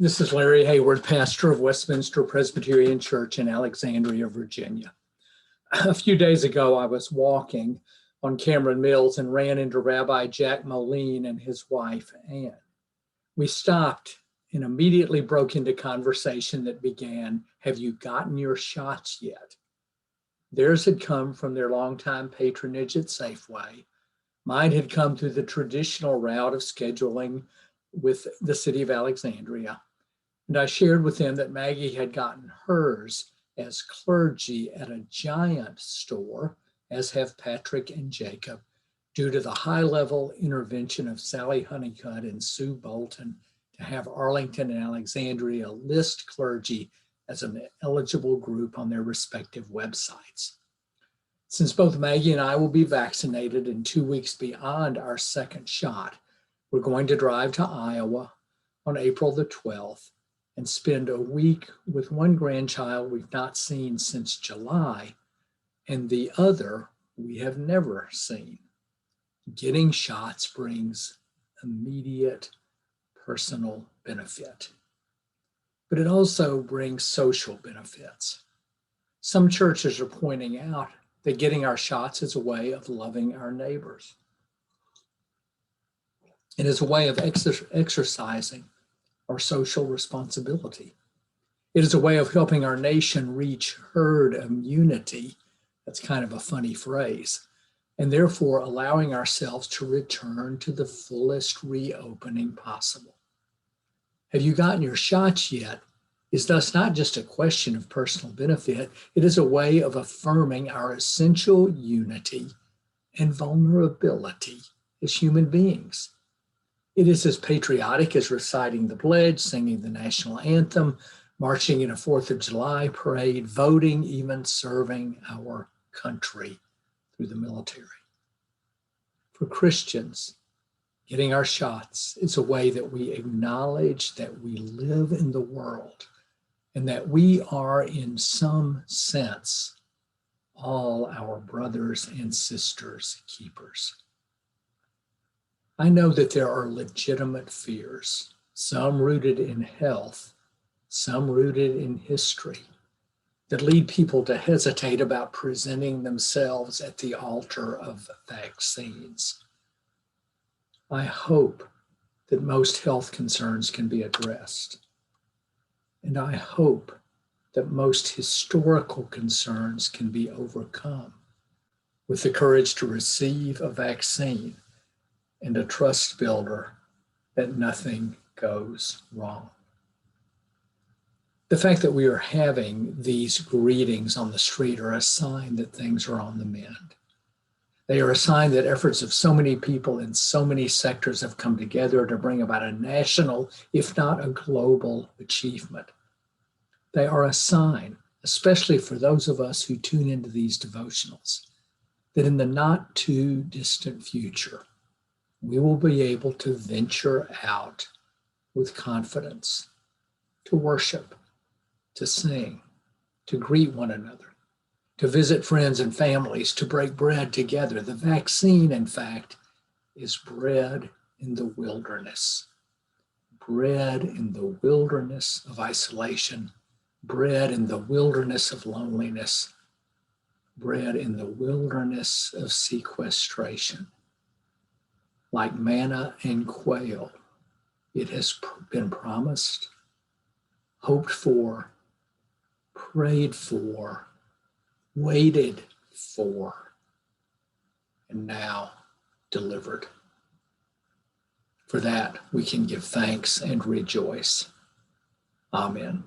This is Larry Hayward, pastor of Westminster Presbyterian Church in Alexandria, Virginia. A few days ago, I was walking on Cameron Mills and ran into Rabbi Jack Moline and his wife, Ann. We stopped and immediately broke into conversation that began, "Have you gotten your shots yet?" Theirs had come from their longtime patronage at Safeway. Mine had come through the traditional route of scheduling with the city of Alexandria. And I shared with them that Maggie had gotten hers as clergy at a giant store, as have Patrick and Jacob, due to the high-level intervention of Sally Honeycutt and Sue Bolton to have Arlington and Alexandria list clergy as an eligible group on their respective websites. Since both Maggie and I will be vaccinated in 2 weeks beyond our second shot, we're going to drive to Iowa on April the 12th and spend a week with one grandchild we've not seen since July, and the other we have never seen. Getting shots brings immediate personal benefit, but it also brings social benefits. Some churches are pointing out that getting our shots is a way of loving our neighbors. It is a way of exercising our social responsibility. It is a way of helping our nation reach herd immunity. That's kind of a funny phrase, and therefore allowing ourselves to return to the fullest reopening possible. Have you gotten your shots yet? Is thus not just a question of personal benefit, it is a way of affirming our essential unity and vulnerability as human beings. It is as patriotic as reciting the pledge, singing the national anthem, marching in a 4th of July parade, voting, even serving our country through the military. For Christians, getting our shots is a way that we acknowledge that we live in the world and that we are, in some sense, all our brothers and sisters' keepers. I know that there are legitimate fears, some rooted in health, some rooted in history, that lead people to hesitate about presenting themselves at the altar of vaccines. I hope that most health concerns can be addressed. And I hope that most historical concerns can be overcome with the courage to receive a vaccine and a trust builder that nothing goes wrong. The fact that we are having these greetings on the street are a sign that things are on the mend. They are a sign that efforts of so many people in so many sectors have come together to bring about a national, if not a global, achievement. They are a sign, especially for those of us who tune into these devotionals, that in the not too distant future, we will be able to venture out with confidence, to worship, to sing, to greet one another, to visit friends and families, to break bread together. The vaccine, in fact, is bread in the wilderness. Bread in the wilderness of isolation, bread in the wilderness of loneliness, bread in the wilderness of sequestration. Like manna and quail, it has been promised, hoped for, prayed for, waited for, and now delivered. For that, we can give thanks and rejoice. Amen.